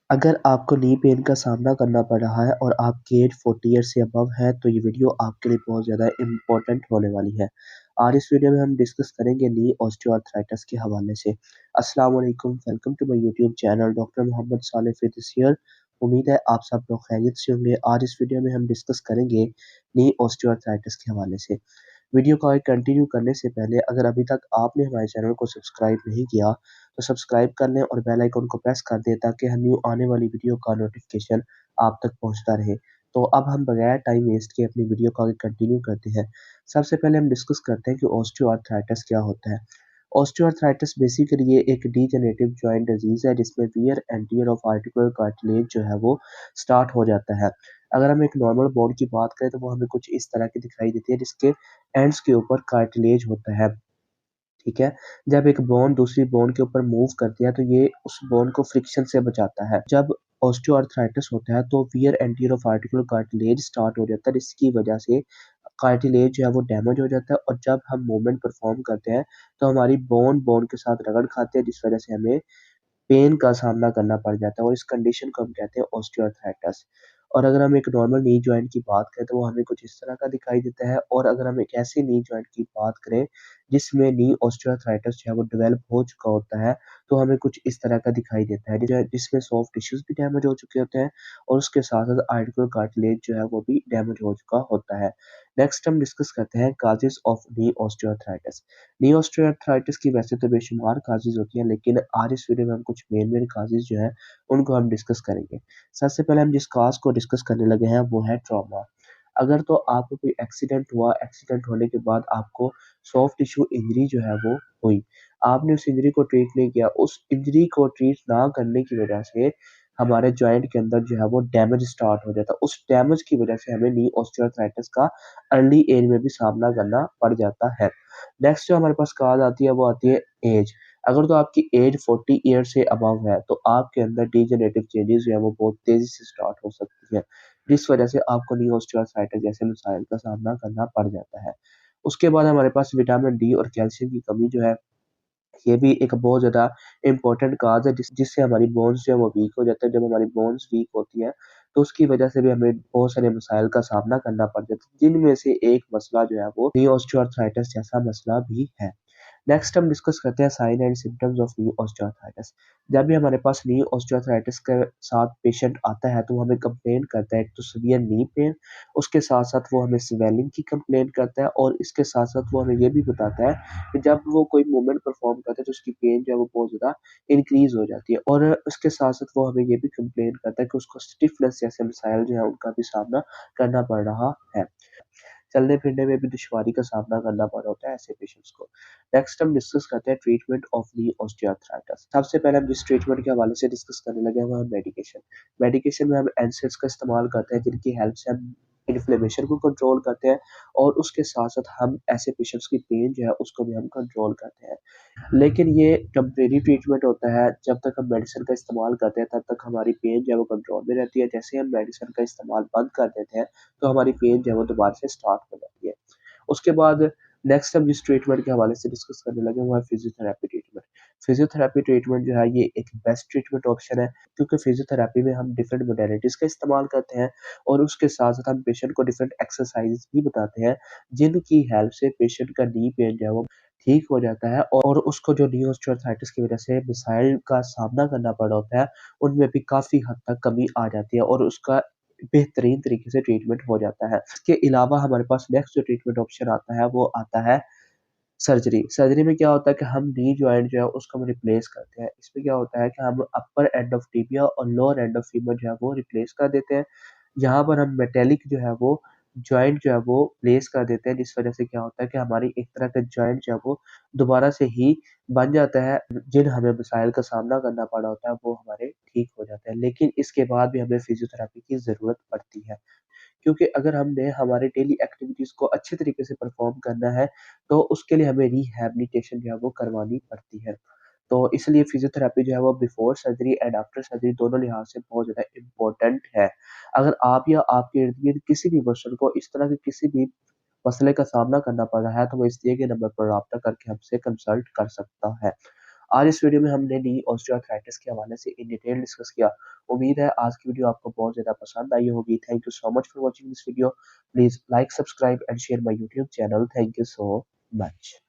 अगर आपको knee pain का सामना करना पड़ रहा है और आपकी एज 40 ईयर से अबव है, तो ये वीडियो आपके लिए बहुत ज़्यादा इम्पोर्टेंट होने वाली है। आज इस वीडियो में हम डिस्कस करेंगे नी ऑस्टियोआर्थराइटिस के हवाले से। अस्सलाम वालेकुम, welcome to my YouTube channel doctor Mohammad Saleh फिदिस हियर। उम्मीद है आप सब लोग खैरियत से होंगे। आज इस वीडियो में हम डिस्कस करेंगे नी ऑस्टियोआर्थराइटिस के हवाले से। वीडियो को आगे कंटिन्यू करने से पहले अगर अभी तक आपने हमारे चैनल को सब्सक्राइब नहीं किया, तो सब्सक्राइब कर लें और बेल आइकन को प्रेस कर दें ताकि हर न्यू आने वाली वीडियो का नोटिफिकेशन आप तक पहुंचता रहे। तो अब हम बगैर टाइम वेस्ट किए अपनी वीडियो को आगे कंटिन्यू करते हैं। सबसे पहले हम डिस्कस करते हैं कि ऑस्टियोआर्थराइटिस क्या होता है। ऑस्टियोआर्थराइटिस बेसिकली ये एक डीजेनरेटिव जॉइंट डिजीज है जिसमें wear and tear of articular cartilage जो है वो स्टार्ट हो जाता है। अगर हम एक नॉर्मल बोन की बात करें तो वो हमें कुछ इस तरह की दिखाई देती है जिसके एंड्स के ऊपर कार्टिलेज होता है। ठीक है? जब एक बोन दूसरी बोन के ऊपर मूव करती है तो ये उस बोन को फ्रिक्शन से बचाता है। जब ऑस्टियोआर्थराइटिस होता है तो wear and tear of articular cartilage start हो जाता है जिसकी वजह से कार्टिलेज जो है वो डैमेज हो जाता है और जब हम मूवमेंट परफॉर्म करते हैं तो हमारी बोन के साथ रगड़ खाते हैं जिस वजह से हमें पेन का सामना करना पड़ जाता है और इस कंडीशन को हम कहते हैं ऑस्टियोआर्थराइटिस। और अगर हम एक नॉर्मल नी जॉइंट की बात करें तो वो हमें कुछ इस तरह का दिखाई देता है और अगर हम एक ऐसी नी जॉइंट की बात करें जिसमें नी ऑस्टियोआर्थराइटिस जो है वो डेवलप हो चुका होता है, तो हमें कुछ इस तरह का दिखाई देता है जिसमें सॉफ्ट टिश्यूज भी डैमेज हो चुके होते हैं और उसके साथ-साथ आर्टिकुलर कार्टिलेज जो है वो भी डैमेज हो चुका होता है। नेक्स्ट हम डिस्कस करते हैं causes of knee osteoarthritis. Knee osteoarthritis की वैसे तो बेशुमार काजेज़ होती हैं, लेकिन आज इस वीडियो में हम कुछ मेन काजेज़ जो हैं, उनको हम डिस्कस करेंगे। सबसे पहले हम जिस काज़ को डिस्कस करने लगे हैं, वो है ट्रॉमा। अगर तो आपको कोई एक्सीडेंट हुआ, एक्सीडेंट होने के बाद आपको सॉफ्ट टिश्यू इंजरी जो है वो हुई। आपने उस इंजरी को ट्रीट नहीं किया, उस इंजरी को ट्रीट ना करने की वजह से हमारे जॉइंट के अंदर जो है वो डैमेज स्टार्ट हो जाता है। उस डैमेज की वजह से हमें नी ऑस्टियोआर्थराइटिस का अर्ली एज में भी सामना करना पड़ जाता है। नेक्स्ट जो हमारे पास कॉज़ आती है वो आती है एज। अगर तो आपकी एज 40 ईयर से अबव है तो आपके अंदर डीजेनरेटिव चेंजेस जो है वो बहुत तेज़ी से स्टार्ट हो सकती है, जिस वजह से आपको नी ऑस्टियोआर्थराइटिस जैसे मसाइल का सामना करना पड़ जाता है। उसके बाद हमारे पास विटामिन डी और कैल्शियम की कमी जो है, ये भी एक बहुत ज़्यादा इम्पोर्टेंट काज़ है जिससे हमारी बोन्स जो है वो वीक हो जाते हैं। जब हमारी बोन्स वीक होती हैं, तो उसकी वजह से भी हमें बहुत सारे मसाइल का सामना करना पड़ जाता है, जिनमें से एक मसला जो है वो नी ऑस्टियोआर्थराइटिस जैसा मसला भी है। नेक्स्ट हम डिस्कस करते हैं sign and symptoms of knee osteoarthritis. जब भी हमारे पास नी ऑस्टियोआर्थराइटिस के साथ पेशेंट आता है तो वो हमें कंप्लेन करता है, एक तो सीवियर नी पेन, उसके साथ-साथ वो हमें स्वेलिंग की कंप्लेन करता है और इसके साथ-साथ वो हमें ये भी बताता है कि जब वो कोई मूवमेंट परफॉर्म करता है तो उसकी पेन जो है वो बहुत ज़्यादा इंक्रीज़ हो जाती है और उसके साथ-साथ वो हमें ये भी कंप्लेन करता है कि उसको स्टिफनेस जैसे मसाइल जो है उनका भी सामना करना पड़ रहा है। चलने-फिरने में भी दुश्वारी का सामना करना पड़ रहा होता है ऐसे पेशेंट्स को। नेक्स्ट हम डिस्कस करते हैं ट्रीटमेंट ऑफ नी ऑस्टियोआर्थराइटिस। सबसे पहले हम जिस ट्रीटमेंट के हवाले से डिस्कस करने लगे हैं वो है मेडिकेशन। मेडिकेशन में हम एनसेड्स का इस्तेमाल करते हैं जिनकी हेल्प से हम इन्फ्लेमेशन को कंट्रोल करते हैं और उसके साथ-साथ हम ऐसे पेशेंट्स की पेन जो है उसको भी हम कंट्रोल करते हैं। लेकिन ये टेम्परेरी ट्रीटमेंट होता है, जब तक हम मेडिसिन का इस्तेमाल करते हैं तब तक हमारी पेन जो है वो कंट्रोल में रहती है। जैसे ही हम मेडिसिन का इस्तेमाल बंद कर देते हैं, तो हमारी पेन जो है वो दोबारा से स्टार्ट हो जाती है। उसके बाद नेक्स्ट हम जिस ट्रीटमेंट के हवाले से डिस्कस करने लगे वो है फिजियोथेरेपी ट्रीटमेंट। फिजियोथेरेपी ट्रीटमेंट जो है ये एक बेस्ट ट्रीटमेंट ऑप्शन है क्योंकि फिजियोथेरेपी में हम डिफरेंट मोडेलिटीज़ का इस्तेमाल करते हैं और उसके साथ-साथ हम पेशेंट को डिफरेंट एक्सरसाइज़ भी बताते हैं, जिनकी हेल्प से पेशेंट का नी पेन जो है वो ठीक हो जाता है और उसको जो नी ऑस्टियोआर्थराइटिस की वजह से मसाइल का सामना करना पड़ रहा होता है, उनमें भी काफ़ी हद तक कमी आ जाती है और उसका बेहतरीन तरीके से ट्रीटमेंट हो जाता है। इसके अलावा हमारे पास नेक्स्ट जो ट्रीटमेंट ऑप्शन आता है वो आता है सर्जरी। सर्जरी में क्या होता है कि हम नी जॉइंट जो है उसको हम रिप्लेस करते हैं। इसमें क्या होता है कि हम अपर एंड ऑफ टिबिया और लोअर एंड ऑफ फीमर जो है वो रिप्लेस कर देते हैं। यहाँ पर हम मेटालिक जो है वो जॉइंट जो है वो प्लेस कर देते हैं जिस वज़ह से क्या होता है कि हमारी एक तरह का जॉइंट जो है वो दोबारा से ही बन जाता है। जिन हमें मसाइल का सामना करना पड़ा होता है वो हमारे ठीक हो जाते हैं। लेकिन इसके बाद भी हमें फिज़ियोथेरेपी की ज़रूरत पड़ती है। क्योंकि अगर हमने हमारे डेली एक्टिविटीज़ को अच्छे तरीके से परफ़ॉर्म करना है, तो उसके लिए हमें रिहैबिलिटेशन जो है वो करवानी पड़ती है। तो इसलिए फ़िज़ियोथेरेपी जो है वो before surgery and after surgery दोनों लिहाज़ से बहुत ज़्यादा इम्पोर्टेंट है। अगर आप या आपके इर्द-गिर्द किसी भी पर्सन को इस तरह के किसी भी मसले का सामना करना पड़ रहा है, तो वो इस दिए गए नंबर पर राब्ता करके हमसे कंसल्ट कर सकता है। आज इस वीडियो में हमने नी ऑस्टियोआर्थराइटिस के हवाले से इन डिटेल डिस्कस किया। उम्मीद है आज की वीडियो आपको बहुत ज़्यादा पसंद आई होगी। Thank you so much for watching this video. Please like, subscribe and share my YouTube channel. Thank you so much.